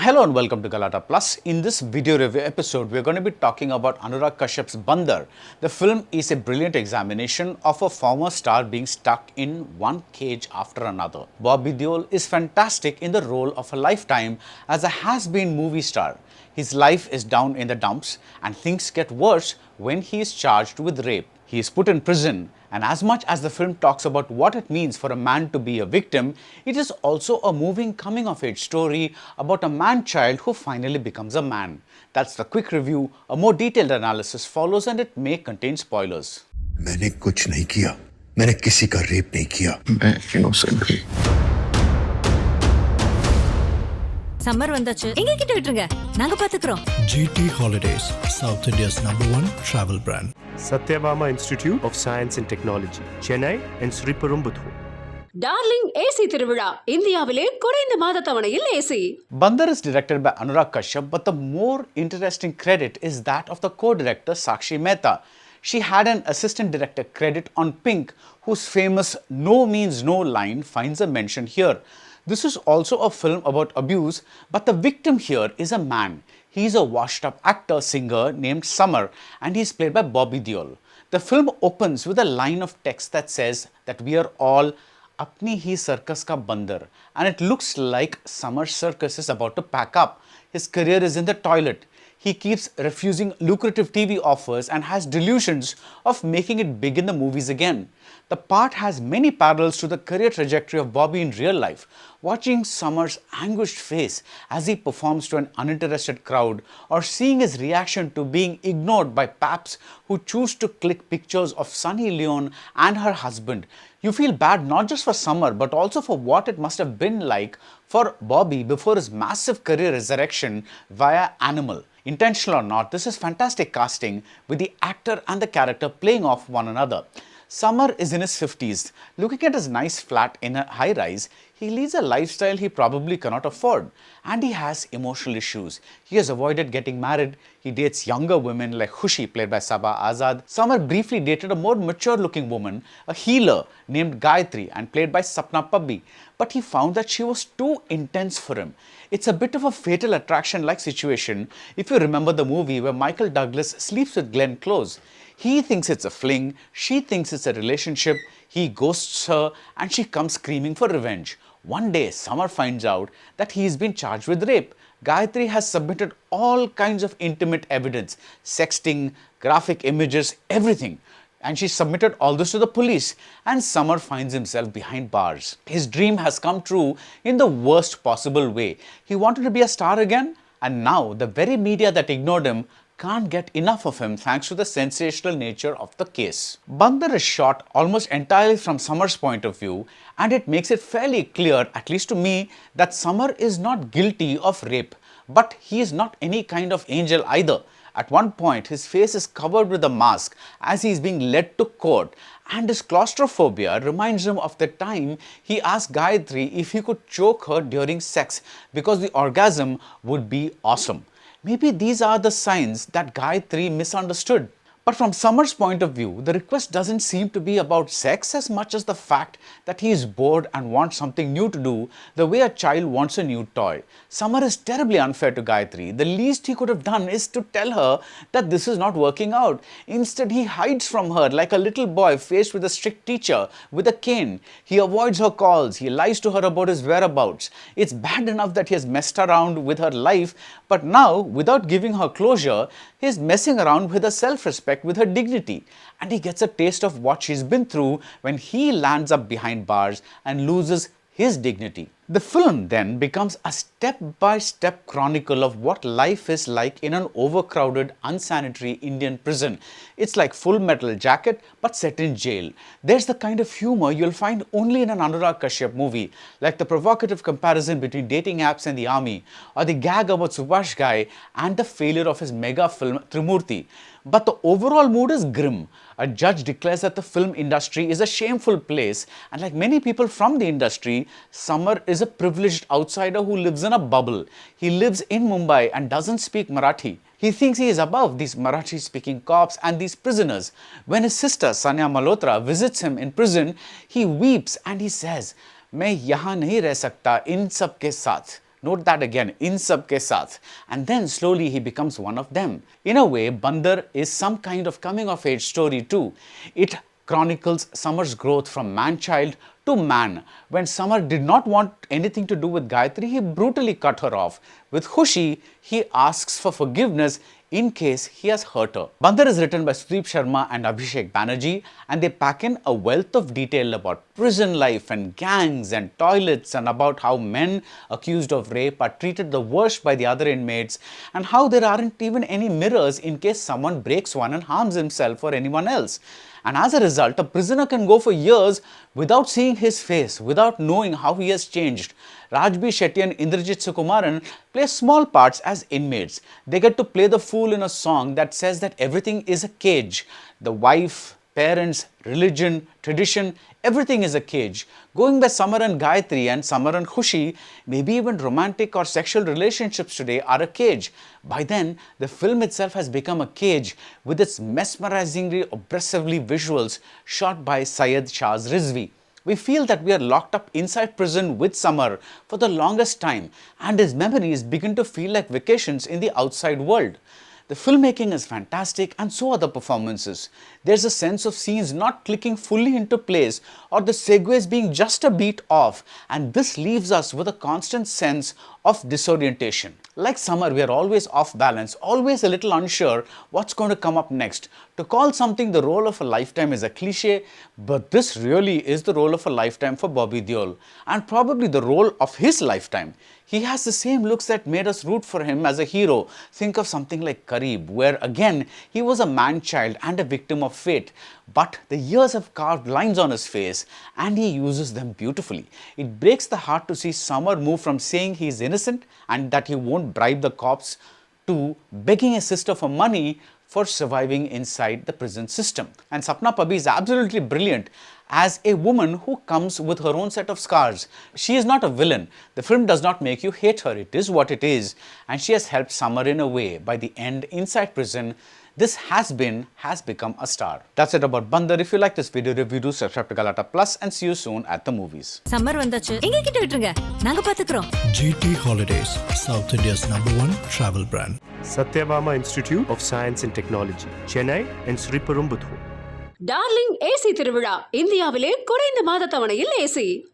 Hello and welcome to Galatta Plus. In this video review episode, we are going to be talking about Anurag Kashyap's Bandar. The film is a brilliant examination of a former star being stuck in one cage after another. Bobby Deol is fantastic in the role of a lifetime as a has-been movie star. His life is down in the dumps and things get worse when he is charged with rape. He is put in prison, and as much as the film talks about what it means for a man to be a victim, it is also a moving coming-of-age story about a man-child who finally becomes a man. That's the quick review. A more detailed analysis follows and it may contain spoilers. मैंने कुछ नहीं किया, मैंने किसी का rape नहीं किया, मैं इनोसेंट हूँ। சம்மர் வந்தாச்சு எங்க கிட்ட விட்டுருங்க நாங்க பாத்துக்கிறோம். GT Holidays, South India's #1 travel brand. Satyabama Institute of Science and Technology, Chennai and Sriperumbudur. Darling AC திருவிழா இந்தியாவிலே குறைந்த மாத தவணையில் AC. Bandar is directed by Anurag Kashyap, but the more interesting credit is that of the co-director Sakshi Mehta. She had an assistant director credit on Pink, whose famous "no means no" line finds a mention here. This is also a film about abuse, but the victim here is a man. He is a washed-up actor-singer named Summer, and he is played by Bobby Deol. The film opens with a line of text that says that we are all apni hi circus ka bandar, and it looks like Summer's circus is about to pack up. His career is in the toilet. He keeps refusing lucrative TV offers and has delusions of making it big in the movies again. The part has many parallels to the career trajectory of Bobby in real life. Watching Summer's anguished face as he performs to an uninterested crowd, or seeing his reaction to being ignored by paps who choose to click pictures of Sunny Leone and her husband, you feel bad not just for Summer but also for what it must have been like for Bobby before his massive career resurrection via Animal. Intentional or not, this is fantastic casting with the actor and the character playing off one another. Summer is in his 50s. Looking at his nice flat in a high-rise, he leads a lifestyle he probably cannot afford, and he has emotional issues. He has avoided getting married. He dates younger women like Khushi, played by Saba Azad. Summer briefly dated a more mature-looking woman, a healer named Gayatri, and played by Sapna, but he found that she was too intense for him. It's a bit of a Fatal Attraction-like situation if you remember the movie where Michael Douglas sleeps with Glenn Close. He thinks it's a fling, she thinks it's a relationship, he ghosts her and she comes screaming for revenge. One day, Summer finds out that he's been charged with rape. Gayatri has submitted all kinds of intimate evidence, sexting, graphic images, everything. And she submitted all this to the police, and Summer finds himself behind bars. His dream has come true in the worst possible way. He wanted to be a star again, and now the very media that ignored him can't get enough of him thanks to the sensational nature of the case. Bandar is shot almost entirely from Summer's point of view, and it makes it fairly clear, at least to me, that Summer is not guilty of rape, but he is not any kind of angel either. At one point, his face is covered with a mask as he is being led to court, and his claustrophobia reminds him of the time he asked Gayatri if he could choke her during sex because the orgasm would be awesome. Maybe these are the signs that Gayatri misunderstood. But from Summer's point of view, the request doesn't seem to be about sex as much as the fact that he is bored and wants something new to do, the way a child wants a new toy. Summer is terribly unfair to Gayatri. The least he could have done is to tell her that this is not working out. Instead, he hides from her like a little boy faced with a strict teacher with a cane. He avoids her calls. He lies to her about his whereabouts. It's bad enough that he has messed around with her life, but now, without giving her closure, he is messing around with her self-respect, with her dignity, and he gets a taste of what she's been through when he lands up behind bars and loses his dignity. The film then becomes a step-by-step chronicle of what life is like in an overcrowded, unsanitary Indian prison. It's like Full Metal Jacket but set in jail. There's the kind of humor you'll find only in an Anurag Kashyap movie, like the provocative comparison between dating apps and the army, or the gag about Subhash Ghai and the failure of his mega film Trimurti. But the overall mood is grim. A judge declares that the film industry is a shameful place, and like many people from the industry, Summer is a privileged outsider who lives in a bubble. He lives in Mumbai and doesn't speak Marathi. He thinks he is above these Marathi-speaking cops and these prisoners. When his sister Sanya Malhotra visits him in prison, he weeps and he says, "मैं यहाँ नहीं रह सकता इन सब के साथ." Note that again, in Sabke Saath. And then slowly he becomes one of them. In a way, Bandar is some kind of coming of age story too. It chronicles Samar's growth from man-child to man. When Samar did not want anything to do with Gayatri, he brutally cut her off. With Khushi, he asks for forgiveness in case he has hurt her. Bandar is written by Sudeep Sharma and Abhishek Banerjee, and they pack in a wealth of detail about prison life and gangs and toilets, and about how men accused of rape are treated the worst by the other inmates, and how there aren't even any mirrors in case someone breaks one and harms himself or anyone else. And as a result, a prisoner can go for years without seeing his face, without knowing how he has changed. Rajbi Shetty and Indrajit Sukumaran play small parts as inmates. They get to play the fool in a song that says that everything is a cage. The wife, parents, religion, tradition, everything is a cage. Going by Samar and Gayatri and Samar and Khushi, maybe even romantic or sexual relationships today are a cage. By then, the film itself has become a cage with its mesmerizingly, oppressively visuals shot by Syed Shaz Rizvi. We feel that we are locked up inside prison with Samar for the longest time, and his memories begin to feel like vacations in the outside world. The filmmaking is fantastic, and so are the performances. There's a sense of scenes not clicking fully into place or the segues being just a beat off, and this leaves us with a constant sense of disorientation. Like Samar, we are always off balance, always a little unsure what's going to come up next. To call something the role of a lifetime is a cliche, but this really is the role of a lifetime for Bobby Deol, and probably the role of his lifetime. He has the same looks that made us root for him as a hero. Think of something like Kareeb, where again he was a man-child and a victim of fate, but the years have carved lines on his face and he uses them beautifully. It breaks the heart to see Samar move from saying he is innocent and that he won't bribe the cops to begging his sister for money for surviving inside the prison system. And Sapna Pabi is absolutely brilliant as a woman who comes with her own set of scars. She is not a villain. The film does not make you hate her. It is what it is. And she has helped Samar in a way. By the end, inside prison, this has become a star. That's it about Bandar. If you like this video review, do subscribe to Galatta Plus and see you soon at the movies. Summer வந்தாச்சு. எங்க கிட்ட விட்டுருங்க. நாங்க பாத்துக்கிறோம். GT Holidays, South India's #1 travel brand. Satyabama Institute of Science and Technology, Chennai and Sriperumbudur. Darling AC திருவிழா இந்தியாவிலே குறைந்த மாத தவணையில் ஏசி